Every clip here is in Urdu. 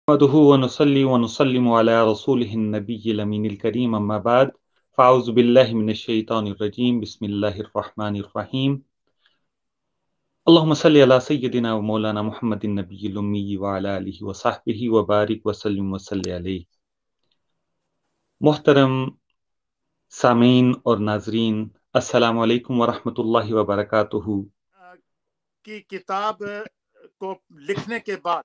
نحمده ونصلي ونسلم على رسوله النبي الأمين الكريم أما بعد فأعوذ بالله من الشيطان الرجيم بسم الله الرحمن الرحيم اللهم صل على سيدنا ومولانا محمد النبي الأمي وعلى آله وصحبه وبارك وسلم وصل عليه. محترم سامعین اور ناظرین، السلام علیکم ورحمۃ اللہ وبرکاتہ. کی کتاب کو لکھنے کے بعد،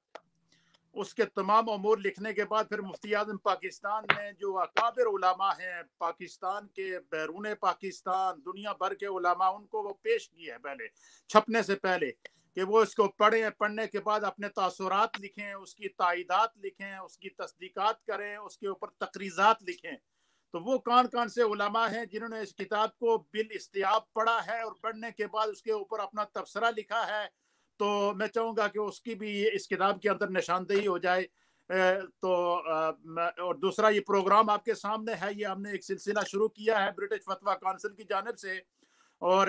اس کے تمام امور لکھنے کے بعد، پھر مفتی اعظم پاکستان نے جو اکابر علماء ہیں پاکستان کے، بیرون پاکستان، دنیا بھر کے علماء، ان کو وہ پیش کیے ہیں پہلے چھپنے سے پہلے، کہ وہ اس کو پڑھیں، پڑھنے کے بعد اپنے تاثرات لکھیں، اس کی تائیدات لکھیں، اس کی تصدیقات کریں، اس کے اوپر تقریضات لکھیں. تو وہ کون سے علماء ہیں جنہوں نے اس کتاب کو بالاستیاب پڑھا ہے اور پڑھنے کے بعد اس کے اوپر اپنا تبصرہ لکھا ہے؟ تو میں چاہوں گا کہ اس کی بھی اس کتاب کے اندر نشاندہی ہو جائے. تو اور دوسرا، یہ پروگرام آپ کے سامنے ہے، یہ ہم نے ایک سلسلہ شروع کیا ہے برٹش فتویٰ کونسل کی جانب سے، اور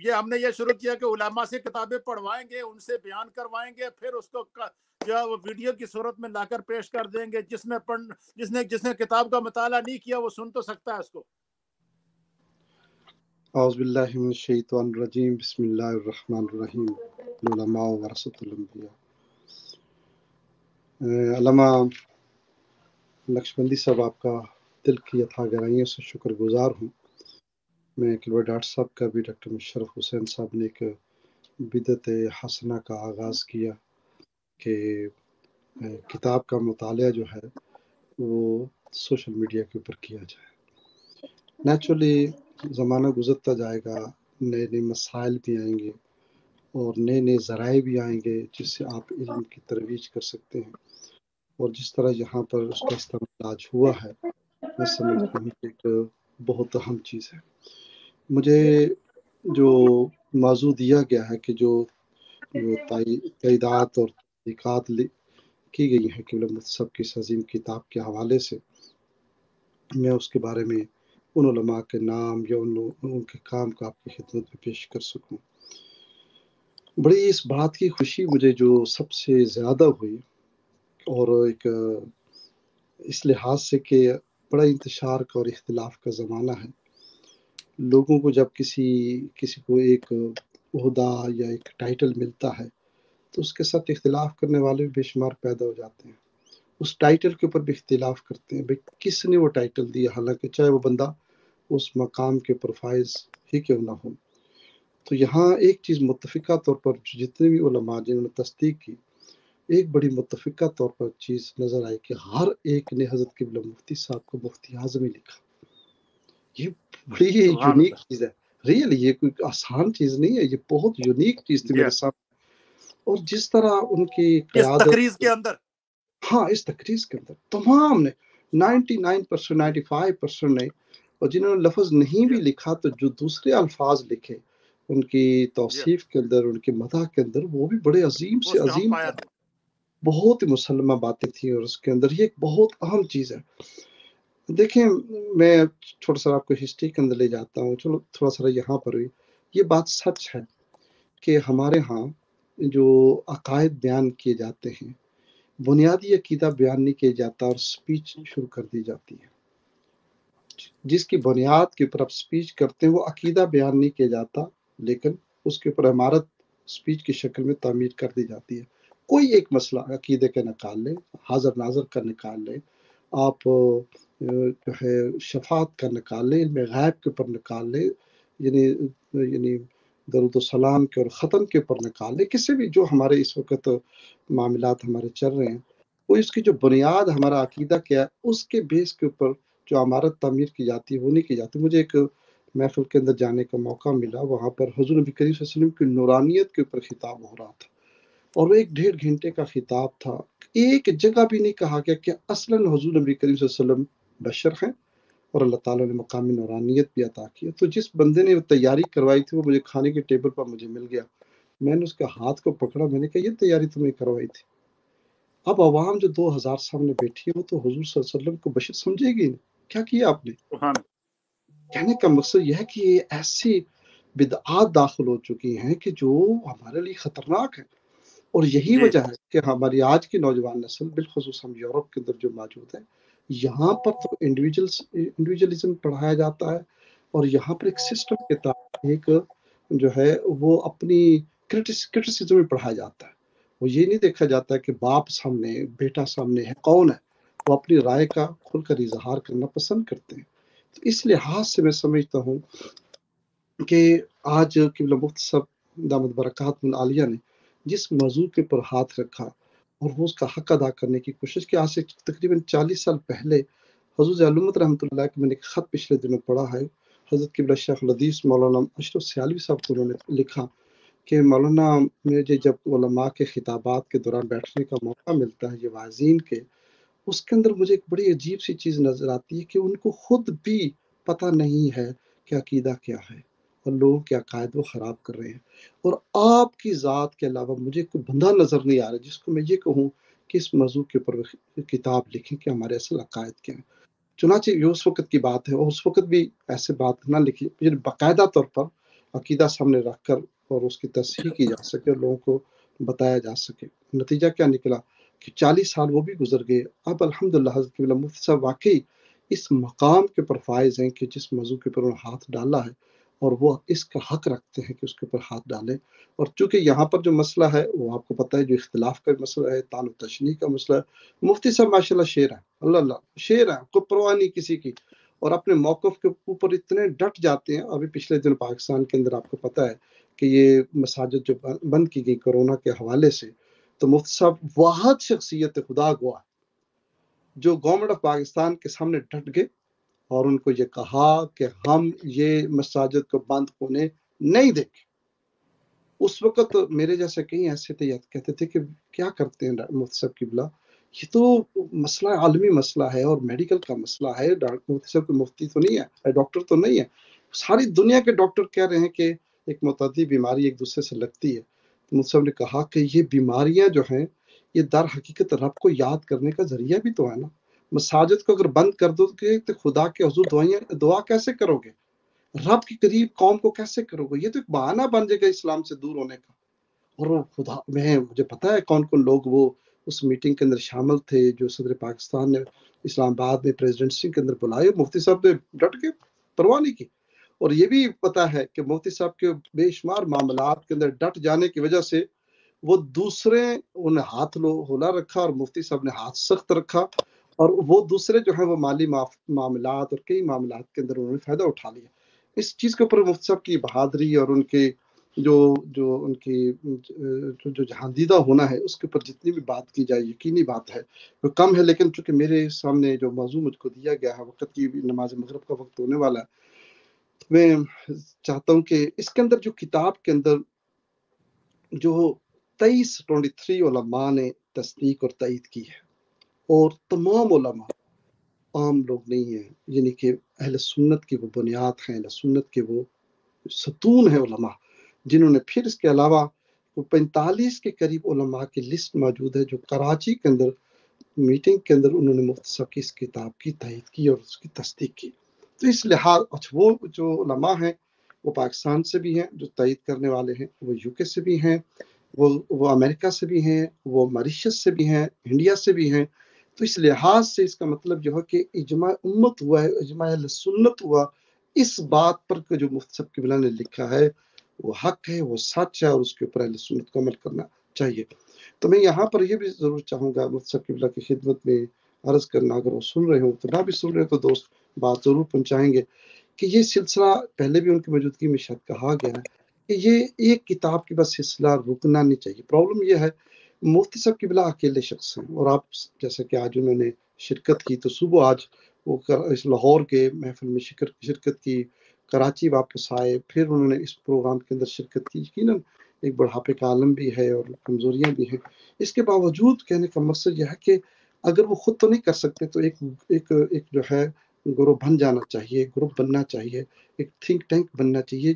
یہ ہم نے یہ شروع کیا کہ علماء سے کتابیں پڑھوائیں گے، ان سے بیان کروائیں گے، پھر اس کو جو وہ ویڈیو کی صورت میں لا کر پیش کر دیں گے. جس نے کتاب کا مطالعہ نہیں کیا وہ سن تو سکتا ہے اس کو. اعوذ باللہ من الشیطان الرجیم بسم اللہ الرحمن الرحیم. العلماء ورثۃ الانبیاء. علامہ نقشبندی صاحب، آپ کا دل کی اتھا گہرائیوں سے شکر گزار ہوں. میں کلور ڈاکٹر صاحب کا بھی، ڈاکٹر مشرف حسین صاحب نے ایک بدعت حسنہ کا آغاز کیا کہ کتاب کا مطالعہ جو ہے وہ سوشل میڈیا کے اوپر کیا جائے. نیچرلی زمانہ گزرتا جائے گا، نئے نئے مسائل بھی آئیں گے اور نئے نئے ذرائع بھی آئیں گے جس سے آپ علم کی ترویج کر سکتے ہیں. اور جس طرح یہاں پر اس کا استعمال آج ہوا ہے، میں سمجھتا ہوں کہ ایک بہت اہم چیز ہے. مجھے جو موضوع دیا گیا ہے کہ جو تائیدات اور تحقیقات کی گئی ہیں قبلہ مفتی صاحب کی اس عظیم کتاب کے حوالے سے، میں اس کے بارے میں ان علماء کے نام یا ان کے کام کو آپ کی خدمت میں پیش کر سکوں. بڑی اس بات کی خوشی مجھے جو سب سے زیادہ ہوئی، اور ایک اس لحاظ سے کہ بڑا انتشار کا اور اختلاف کا زمانہ ہے. لوگوں کو جب کسی کو ایک عہدہ یا ایک ٹائٹل ملتا ہے تو اس کے ساتھ اختلاف کرنے والے بھی بے شمار پیدا ہو جاتے ہیں. اس ٹائٹل کے اوپر بھی اختلاف کرتے ہیں، بھئی کس نے وہ ٹائٹل دیا، حالانکہ چاہے وہ بندہ اس مقام کے پروفائز ہی کیوں نہ ہو. تو یہاں ایک چیز متفقہ طور پر جتنے بھی علماء جنہوں نے تصدیق کی، ایک بڑی متفقہ طور پر چیز نظر آئی کہ ہر ایک نے حضرت قبلہ مفتی صاحب کو مفتی اعظم ہی لکھا. یہ بڑی یونیک چیز ہے. ریئلی یہ کوئی آسان چیز نہیں ہے، یہ بہت یونیک چیز تھی میرے سامنے. اور جس طرح ان کی قیادت، اس تقریر کے اندر، ہاں اس تقریر کے اندر تمام نے 99% 95% نے، اور جنہوں نے لفظ نہیں بھی لکھا تو جو دوسرے الفاظ لکھے ان کی توصیف کے اندر، ان کے مدح کے اندر، وہ بھی بڑے عظیم سے عظیم بہت ہی مسلمہ باتیں تھیں. اور اس کے اندر یہ ایک بہت اہم چیز ہے. دیکھیں، میں چھوٹا سا آپ کو ہسٹری کے اندر لے جاتا ہوں. چلو تھوڑا سا یہاں پر ہوئی، یہ بات سچ ہے کہ ہمارے ہاں جو عقائد بیان کیے جاتے ہیں، بنیادی عقیدہ بیان نہیں کیا جاتا اور سپیچ شروع کر دی جاتی ہے. جس کی بنیاد کے اوپر آپ سپیچ کرتے ہیں وہ عقیدہ بیان نہیں کیا جاتا، لیکن اس کے اوپر عمارت سپیچ کی شکل میں تعمیر کر دی جاتی ہے. کوئی ایک مسئلہ عقیدے کا نکال لیں، حاضر ناظر کا نکال لیں، آپ جو ہے شفاعت کا نکال لیں، علم غیب کے اوپر نکال لیں، یعنی درود و سلام کے اور ختم کے اوپر نکال لیں، کسی بھی جو ہمارے اس وقت معاملات ہمارے چل رہے ہیں، وہ اس کی جو بنیاد ہمارا عقیدہ کیا ہے اس کے بیس کے اوپر جو عمارت تعمیر کی جاتی ہے وہ نہیں کی جاتی. مجھے ایک محفل کے اندر جانے کا موقع ملا، وہاں پر حضور نبی کریم صلی اللہ علیہ وسلم کی نورانیت کے اوپر خطاب ہو رہا تھا، اور وہ 1.5 گھنٹے کا خطاب تھا. ایک جگہ بھی نہیں کہا گیا کہ اصلاً حضور نبی کریم صلی اللہ علیہ وسلم بشر ہیں اور اللہ تعالیٰ نے مقامی نورانیت بھی عطا کی ہے. تو جس بندے نے تیاری کروائی تھی وہ مجھے کھانے کے ٹیبل پر مجھے مل گیا. میں نے اس کے ہاتھ کو پکڑا، میں نے کہا یہ تیاری تمہیں کروائی تھی؟ اب عوام جو 2000 سامنے بیٹھی ہے وہ تو حضور صلی اللہ علیہ وسلم کو بشر سمجھے گی. کیا کیا آپ نے؟ کہنے کا مقصد یہ ہے کہ ایسی بدعات داخل ہو چکی ہیں کہ جو ہمارے لیے خطرناک ہے. اور یہی جی وجہ ہے کہ ہماری آج کی نوجوان نسل بالخصوص ہم یورپ کے اندر جو موجود ہے، یہاں پر تو انڈیویجلزم پڑھایا جاتا ہے، اور یہاں پر ایک سسٹم کے تحت ایک جو ہے وہ اپنی کرٹیسزم میں پڑھایا جاتا ہے۔ وہ یہ نہیں دیکھا جاتا کہ باپ سامنے بیٹا سامنے ہے کون ہے، وہ اپنی رائے کا کھل کر اظہار کرنا پسند کرتے ہیں۔ تو اس لحاظ سے میں سمجھتا ہوں کہ آج قبلہ مفتی صاحب دامت برکات العالیہ نے جس موضوع کے پر ہاتھ رکھا اور وہ اس کا حق ادا کرنے کی کوشش کی، آج سے تقریباً 40 سال پہلے حضور علامت رحمۃ اللہ کے میں نے ایک خط پچھلے دنوں پڑھا ہے، حضرت قبلہ شیخ الحدیث مولانا اشرف سیالوی صاحب کو انہوں نے لکھا کہ مولانا مجھے جب علماء کے خطابات کے دوران بیٹھنے کا موقع ملتا ہے یہ واعظین کے، اس کے اندر مجھے ایک بڑی عجیب سی چیز نظر آتی ہے کہ ان کو خود بھی پتہ نہیں ہے کہ عقیدہ کیا ہے، اور لوگوں کے عقائد وہ خراب کر رہے ہیں۔ اور آپ کی ذات کے علاوہ مجھے کوئی بندہ نظر نہیں آ رہا جس کو میں یہ کہوں کہ اس موضوع کے اوپر کتاب لکھیں کہ ہمارے اصل عقائد کیا ہیں۔ چنانچہ یہ اس وقت کی بات ہے، اور اس وقت بھی ایسے بات نہ لکھی پھر باقاعدہ طور پر عقیدہ سامنے رکھ کر اور اس کی تصحیح کی جا سکے اور لوگوں کو بتایا جا سکے۔ نتیجہ کیا نکلا کہ 40 سال وہ بھی گزر گئے، اب الحمدللہ حضرت قبلہ مفتی صاحب واقعی اس مقام کے پر فائز ہیں کہ جس موضوع کے اوپر انہوں نے ہاتھ ڈالا ہے، اور وہ اس کا حق رکھتے ہیں کہ اس کے اوپر ہاتھ ڈالیں۔ اور چونکہ یہاں پر جو مسئلہ ہے وہ آپ کو پتہ ہے، جو اختلاف کا مسئلہ ہے، تعین و تشنیع کا مسئلہ ہے، مفتی صاحب ماشاءاللہ شیر ہیں، اللہ اللہ شیر ہیں، کوئی پرواہ نہیں کسی کی، اور اپنے موقف کے اوپر اتنے ڈٹ جاتے ہیں۔ ابھی پچھلے دن پاکستان کے اندر آپ کو پتہ ہے کہ یہ مساجد جو بند کی گئی کورونا کے حوالے سے، تو مفتی صاحب واحد شخصیت خدا گواہ جو گورنمنٹ آف پاکستان کے سامنے ڈٹ گئے اور ان کو یہ کہا کہ ہم یہ مساجد کو بند ہونے نہیں دیں گے۔ اس وقت میرے جیسے کئی ایسے تھے کہتے تھے کہ کیا کرتے ہیں مفتی صاحب قبلہ، یہ تو مسئلہ عالمی مسئلہ ہے اور میڈیکل کا مسئلہ ہے، مفتی صاحب کوئی مفتی تو نہیں ہے، ڈاکٹر تو نہیں ہے، ساری دنیا کے ڈاکٹر کہہ رہے ہیں کہ ایک متعدی بیماری ایک دوسرے سے لگتی ہے۔ تو مفتی صاحب نے کہا کہ یہ بیماریاں جو ہیں یہ در حقیقت رب کو یاد کرنے کا ذریعہ بھی تو ہے نا، مساجد کو اگر بند کر دو گے تو خدا کے حضور دعا کیسے کرو گے، رب کے قریب قوم کو کیسے کرو گے، یہ تو ایک بہانہ بن جائے گا اسلام سے دور ہونے کا۔ اور وہ خدا مجھے پتا ہے کون کون لوگ وہ اس میٹنگ کے اندر شامل تھے جو صدر پاکستان نے اسلام آباد میں پریزیڈنسی کے اندر بلائے، مفتی صاحب نے ڈٹ کے پرواہ نہیں کی۔ اور یہ بھی پتا ہے کہ مفتی صاحب کے بے شمار معاملات کے اندر ڈٹ جانے کی وجہ سے وہ دوسرے انہیں ہاتھ ہلا رکھا اور مفتی صاحب نے ہاتھ سخت رکھا، اور وہ دوسرے جو ہیں وہ مالی معاملات اور کئی معاملات کے اندر انہوں نے فائدہ اٹھا لیا۔ اس چیز کے اوپر مفتی صاحب کی بہادری اور ان کے جو ان کی جو جہاندیدہ ہونا ہے اس کے اوپر جتنی بھی بات کی جائے یقینی بات ہے وہ کم ہے، لیکن چونکہ میرے سامنے جو موضوع مجھ کو دیا گیا ہے، وقت کی بھی نماز مغرب کا وقت ہونے والا ہے، میں چاہتا ہوں کہ اس کے اندر جو کتاب کے اندر جو 23 علماء نے تصدیق اور تائید کی ہے، اور تمام علماء عام لوگ نہیں ہیں، یعنی کہ اہل سنت کی وہ بنیاد ہیں، اہل سنت کے وہ ستون ہیں علماء، جنہوں نے پھر اس کے علاوہ 45 کے قریب علماء کی لسٹ موجود ہے جو کراچی کے اندر میٹنگ کے اندر انہوں نے مفتی صاحب کی اس کتاب کی تائید کی اور اس کی تصدیق کی۔ تو اس لحاظ وہ جو علماء ہیں وہ پاکستان سے بھی ہیں جو تائید کرنے والے ہیں، وہ یو کے سے بھی ہیں، وہ امریکہ سے بھی ہیں، وہ ماریشس سے بھی ہیں، انڈیا سے بھی ہیں۔ تو اس لحاظ سے اس کا مطلب جو ہے کہ اجماع امت ہوا ہے، اجماع اہل سنت ہوا اس بات پر کہ جو مفتی صاحب قبلہ نے لکھا ہے وہ حق ہے، وہ سچ ہے، اور اس کے اوپر اہل سنت کو عمل کرنا چاہیے۔ تو میں یہاں پر یہ بھی ضرور چاہوں گا مفتی صاحب قبلہ کی خدمت میں عرض کرنا، اگر وہ سن رہے ہوں تو نہ بھی سن رہے تو دوست بات ضرور پہنچائیں گے، کہ یہ سلسلہ پہلے بھی ان کی موجودگی میں شاید کہا گیا ہے کہ یہ ایک کتاب کی بس سلسلہ رکنا نہیں چاہیے۔ پرابلم یہ ہے مفتی صاحب قبلہ اکیلے شخص ہیں، اور آپ جیسے کہ آج انہوں نے شرکت کی تو صبح آج وہ اس لاہور کے محفل میں شرکت کی، کراچی واپس آئے، پھر انہوں نے اس پروگرام کے اندر شرکت کی۔ یقیناً ایک بڑھاپے کا عالم بھی ہے اور کمزوریاں بھی ہیں، اس کے باوجود کہنے کا مقصد یہ ہے کہ اگر وہ خود تو نہیں کر سکتے تو ایک جو ہے گروہ بن جانا چاہیے، گروپ بننا چاہیے، ایک تھنک ٹینک بننا چاہیے،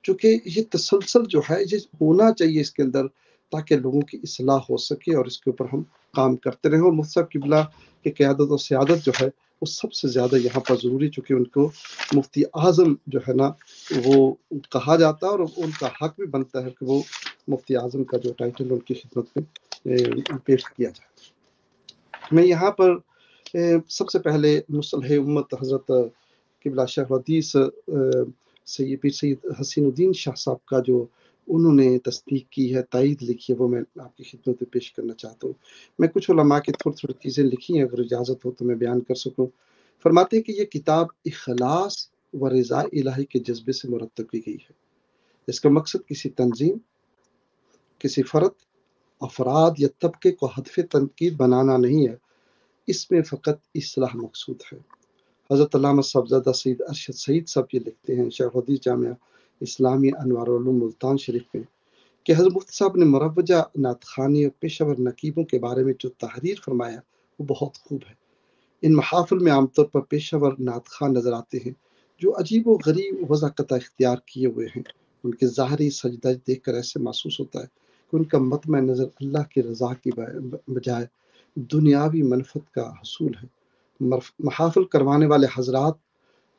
چونکہ یہ تسلسل جو ہے یہ ہونا چاہیے اس کے اندر، تاکہ لوگوں کی اصلاح ہو سکے اور اس کے اوپر ہم کام کرتے رہیں. اور مفتی صاحب قبلہ کی قیادت اور سیادت جو ہے وہ سب سے زیادہ یہاں پر ضروری، چونکہ ان کو مفتی اعظم جو ہے نا وہ کہا جاتا ہے، اور ان کا حق بھی بنتا ہے کہ وہ مفتی اعظم کا جو ٹائٹل ان کی خدمت میں پیش کیا جائے. میں یہاں پر سب سے پہلے مصلح امت حضرت قبلہ شیخ حدیث سید پیر سید حسین الدین شاہ صاحب کا جو انہوں نے تصدیق کی ہے، تائید لکھی ہے، وہ میں آپ کی خدمت میں پیش کرنا چاہتا ہوں. میں کچھ علماء کی تھوڑی چیزیں لکھی ہیں، اگر اجازت ہو تو میں بیان کر سکوں. فرماتے ہیں کہ یہ کتاب اخلاص و رضا الہی کے جذبے سے مرتب کی گئی ہے. اس کا مقصد کسی تنظیم، کسی فرد، افراد یا طبقے کو ہدف تنقید بنانا نہیں ہے، اس میں فقط اصلاح مقصود ہے. حضرت علامہ صاحبزادہ سید ارشد سعید صاحب یہ لکھتے ہیں شیخ حدیث جامعہ اسلامی انوار العلوم ملتان شریف میں کہ حضرت مفتی صاحب نے مروجہ نعت خوانی اور پیشہ ور نقیبوں کے بارے میں جو تحریر فرمایا وہ بہت خوب ہے. ان محافل میں عام طور پر پیشہ ور نعت خواں نظر آتے ہیں جو عجیب و غریب وضاقتہ اختیار کیے ہوئے ہیں. ان کے ظاہری سجدہ دیکھ کر ایسے محسوس ہوتا ہے کہ ان کا مطمع نظر اللہ کی رضا کی بجائے دنیاوی منفعت کا حصول ہے. محافل کروانے والے حضرات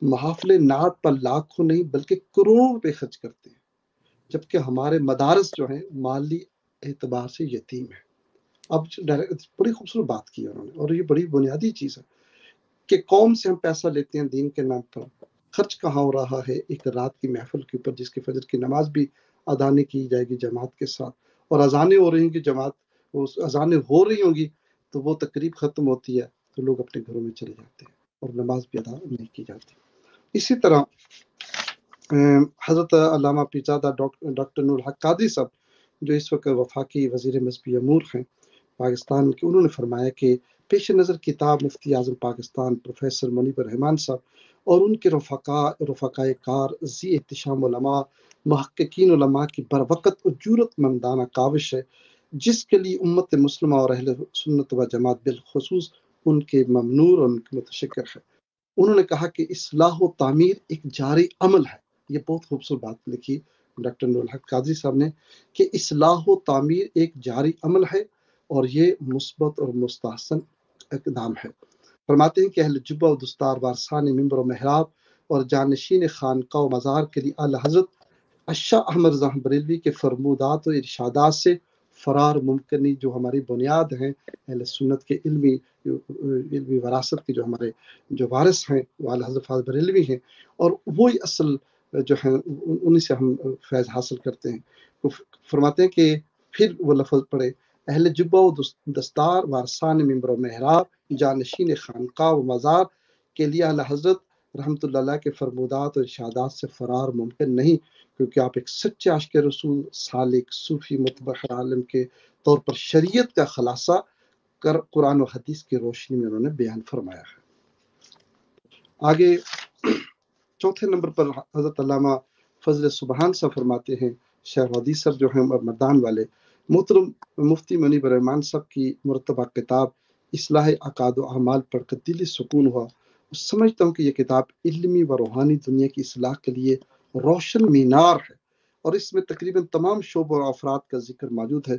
محافل نعت پر لاکھوں نہیں بلکہ کروڑوں روپے خرچ کرتے ہیں، جبکہ ہمارے مدارس جو ہیں مالی اعتبار سے یتیم ہیں. اب بڑی خوبصورت بات کی انہوں نے، اور یہ بڑی بنیادی چیز ہے کہ قوم سے ہم پیسہ لیتے ہیں دین کے نام پر، خرچ کہاں ہو رہا ہے ایک رات کی محفل کے اوپر جس کی فجر کی نماز بھی ادا نہیں کی جائے گی جماعت کے ساتھ، اور اذانیں ہو رہی ہوں گی، جماعت اذانیں ہو رہی ہوں گی تو وہ تقریب ختم ہوتی ہے تو لوگ اپنے گھروں میں چلے جاتے ہیں اور نماز بھی ادا نہیں کی جاتی. اسی طرح حضرت علامہ پیرزادہ ڈاکٹر نور الحق قادری صاحب جو اس وقت وفاقی وزیر مذہبی امور ہیں پاکستان کے، انہوں نے فرمایا کہ پیش نظر کتاب مفتی اعظم پاکستان پروفیسر منیب الرحمان صاحب اور ان کے رفقائے کار ذی احتشام علماء محققین علماء کی بروقت و جرت مندانہ کاوش ہے، جس کے لیے امت مسلمہ اور اہل سنت و جماعت بالخصوص ان کے ممنون اور ان کے متشکر ہے. انہوں نے کہا کہ اصلاح و تعمیر ایک جاری عمل ہے. یہ بہت خوبصورت بات لکھی ڈاکٹر نور الحق قادری صاحب نے کہ اصلاح و تعمیر ایک جاری عمل ہے اور یہ مثبت اور مستحسن اقدام ہے. فرماتے ہیں کہ اہل جبہ و دستار وارثان ممبر و محراب اور جانشین خانقاہ و مزار کے لیے اعلی حضرت اشاہ احمد رضا بریلوی کے فرمودات و ارشادات سے فرار ممکن نہیں، جو ہماری بنیاد ہیں اہل سنت کے علمی وراثت کے جو ہمارے جو وارث ہیں وہ اعلی حضرت فاضل بریلوی ہیں، اور وہی اصل جو ہیں انہی سے ہم فیض حاصل کرتے ہیں. فرماتے ہیں کہ پھر وہ لفظ پڑھے اہل جبہ و دستار وارثان ممبر و محراب جانشین خانقاہ و مزار کے لیے اعلی حضرت رحمۃ اللہ علیہ کے فرمودات اور ارشادات سے فرار ممکن نہیں، کیونکہ آپ ایک سچے عاشق رسول، سالک، صوفی، متبحر عالم کے طور پر شریعت کا خلاصہ قرآن و حدیث کی روشنی میں انہوں نے بیان فرمایا ہے. آگے چوتھے نمبر پر حضرت علامہ فضل سبحان صاحب فرماتے ہیں شیخ حدیث صاحب جو ہیں مردان والے، محترم مفتی منیب الرحمان صاحب کی مرتبہ کتاب اصلاح عقائد و اعمال پڑھ کر دلی سکون ہوا. سمجھتا ہوں کہ یہ کتاب علمی و روحانی دنیا کی اصلاح کے لیے روشن مینار ہے، اور اس میں تقریباً تمام شعبوں اور افراد کا ذکر موجود ہے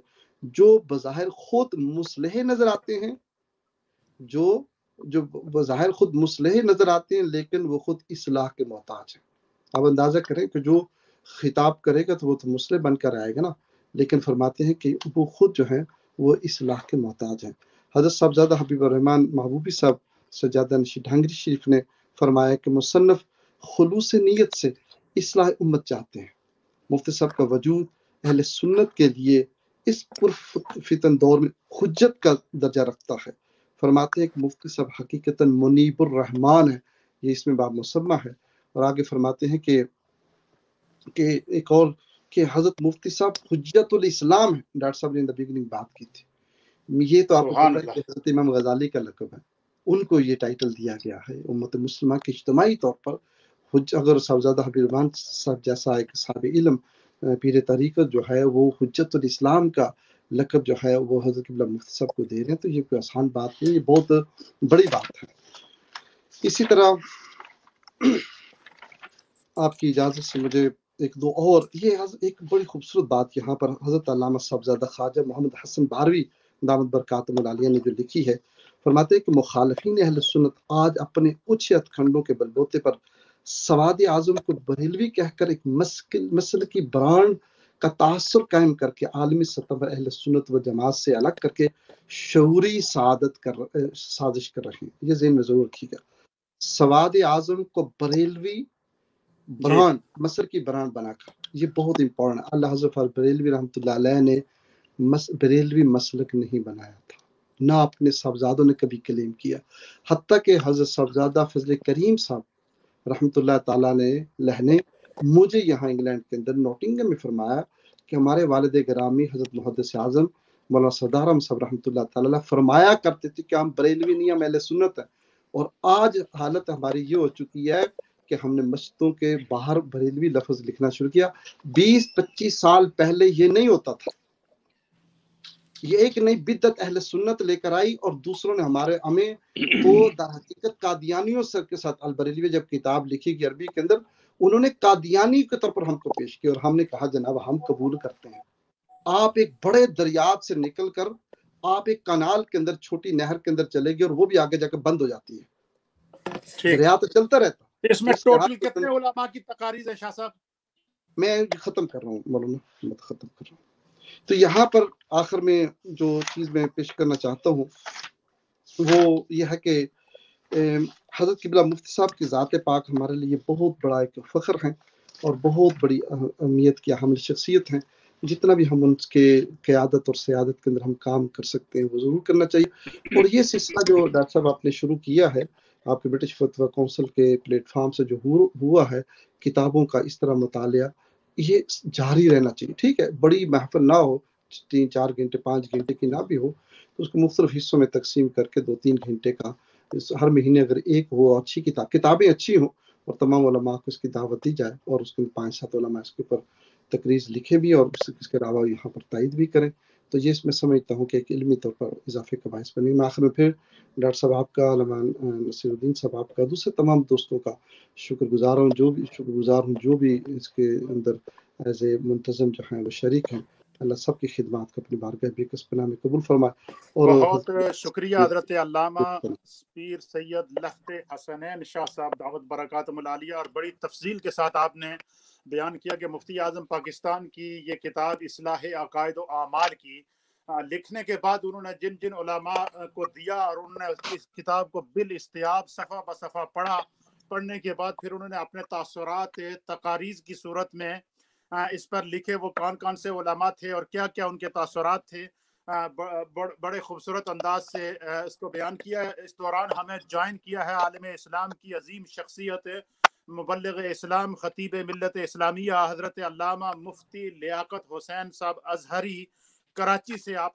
جو بظاہر خود مصلح نظر آتے ہیں، جو بظاہر خود مصلح نظر آتے ہیں لیکن وہ خود اصلاح کے محتاج ہیں. آپ اندازہ کریں کہ جو خطاب کرے گا تو وہ تو مصلح بن کر آئے گا نا، لیکن فرماتے ہیں کہ وہ خود جو ہیں وہ اصلاح کے محتاج ہیں. حضرت صاحبزادہ حبیب الرحمان محبوبی صاحب سجادہ نشین ڈھنگری شریف نے فرمایا کہ مصنف خلوص نیت سے اصلاح امت چاہتے ہیں. مفتی صاحب کا وجود اہل سنت کے لیے اس پرفتن دور میں حجت کا درجہ رکھتا ہے. فرماتے ہیں کہ مفتی صاحب حقیقتاً منیب الرحمان ہے، یہ اس میں باب مسمہ ہے. اور آگے فرماتے ہیں کہ ایک اور کہ حضرت مفتی صاحب حجت الاسلام ہے. ڈاکٹر صاحب نے بگننگ بات کی تھی، یہ تو آپ کو پتہ ہے کہ حضرت امام غزالی کا لقب ہے، ان کو یہ ٹائٹل دیا گیا ہے. امت مسلمہ کے اجتماعی طور پر اگر صاحبزادہ حبیب الرحمان صاحب جیسا ایک صاحب علم پیر طریقت جو ہے وہ حجت الاسلام کا لقب جو ہے وہ حضرت قبلہ مفتی صاحب کو دے رہے ہیں، تو یہ کوئی آسان بات نہیں، یہ بہت بڑی بات ہے. اسی طرح آپ کی اجازت سے مجھے ایک دو اور یہ ایک بڑی خوبصورت بات یہاں پر حضرت علامہ صاحبزادہ خواجہ محمد حسن بہروی دامت برکاتہم العالیہ نے جو لکھی ہے، فرماتے ہیں کہ مخالفین اہل سنت آج اپنے اونچے ہتھکنڈوں کے بلبوتے پر سواد اعظم کو بریلوی کہہ کر ایک مسلکی برانڈ کا تاثر قائم کر کے عالمی سطح پر اہل سنت و جماعت سے الگ کر کے شعوری سازش کر رہے ہیں. یہ ذہن میں ضرور رکھیے گا. سواد اعظم کو بریلوی برانڈ مسلکی برانڈ بنا کر، یہ بہت امپورٹنٹ. اللہ حضرت بریلوی رحمۃ اللہ علیہ نے بریلوی مسلک نہیں بنایا تھا، نہ اپنے صاحبزادوں نے کبھی کلیم کیا، حتیٰ کہ حضرت صاحبزادہ فضل کریم صاحب رحمۃ اللہ تعالیٰ نے مجھے یہاں انگلینڈ کے اندر نوٹنگم میں فرمایا کہ ہمارے والد گرامی حضرت محدث اعظم مولانا سردار احمد صاحب رحمۃ اللہ تعالیٰ فرمایا کرتے تھے کہ ہم بریلوی نہیں، ہم اہل سنت ہیں. اور آج حالت ہماری یہ ہو چکی ہے کہ ہم نے مسجدوں کے باہر بریلوی لفظ لکھنا شروع کیا. 20-25 سال پہلے یہ نہیں ہوتا تھا. یہ ایک نئی بدعت اہل سنت لے کر آئی، اور دوسروں نے ہمیں تو در حقیقت قادیانیوں کے ساتھ البریلوی جب کتاب لکھی گئی عربی کے اندر، انہوں نے قادیانی کے طور پر ہم کو پیش کی، اور ہم نے کہا جناب ہم قبول کرتے ہیں. آپ ایک بڑے دریات سے نکل کر آپ ایک کنال کے اندر، چھوٹی نہر کے اندر چلے گئے، اور وہ بھی آگے جا کے بند ہو جاتی ہے. دریا تو چلتا رہتا. اس میں ٹوٹل کتنے علماء کی تقاریر ہے شاہ صاحب؟ میں ختم کر رہا ہوں مولانا، ختم کر رہا ہوں. تو یہاں پر آخر میں جو چیز میں پیش کرنا چاہتا ہوں وہ یہ ہے کہ حضرت قبلہ مفتی صاحب کی ذات پاک ہمارے لیے بہت بڑا ایک فخر ہے، اور بہت بڑی اہمیت کی حامل شخصیت ہیں. جتنا بھی ہم ان کے قیادت اور سیادت کے اندر ہم کام کر سکتے ہیں وہ ضرور کرنا چاہیے. اور یہ سلسلہ جو ڈاکٹر صاحب آپ نے شروع کیا ہے آپ کے برٹش فتویٰ کونسل کے پلیٹ فارم سے جو ہوا ہے، کتابوں کا اس طرح مطالعہ، یہ جاری رہنا چاہیے. ٹھیک ہے، بڑی محفل نہ ہو، 3-4 گھنٹے 5 گھنٹے کی نہ بھی ہو، تو اس کو مختلف حصوں میں تقسیم کر کے 2-3 گھنٹے کا ہر مہینے اگر ایک ہو، اچھی کتابیں اچھی ہوں، اور تمام علماء کو اس کی دعوت دی جائے، اور اس کے 5-7 علماء اس کے اوپر تقریر لکھے بھی اور اس کے علاوہ یہاں پر تائید بھی کریں، تو یہ اس میں سمجھتا ہوں کہ ایک علمی طور پر اضافے کا باعث بنے. میں آخر میں پھر ڈاکٹر صاحب آپ کا، علامہ نصیر الدین صاحب آپ کا، دوسرے تمام دوستوں کا شکر گزار ہوں جو بھی اس کے اندر ایز اے منتظم جو ہیں وہ شریک ہیں. اللہ سب کی خدمات کو اپنی بارگاہ بیکس پناہ میں قبول فرمائے. اور بہت شکریہ حضرت علامہ پیر سید لخت حسنین شاہ صاحب دعوت برکاتہم العالیہ، اور بڑی تفصیل کے ساتھ آپ نے بیان کیا کہ مفتی اعظم پاکستان کی یہ کتاب اصلاح عقائد و اعمال کی لکھنے کے بعد انہوں نے جن جن علماء کو دیا، اور انہوں نے اس کتاب کو بالاستیاب صفحہ بصفحہ پڑھنے کے بعد پھر انہوں نے اپنے تاثرات تقاریر کی صورت میں اس پر لکھے، وہ کون کون سے علماء تھے اور کیا کیا ان کے تاثرات تھے. بڑے خوبصورت انداز سے اس کو بیان کیا ہے. اس دوران ہمیں جوائن کیا ہے عالم اسلام کی عظیم شخصیت، مبلغ اسلام، خطیب ملت اسلامیہ، حضرت علامہ مفتی لیاقت حسین صاحب ازہری، کراچی سے آپ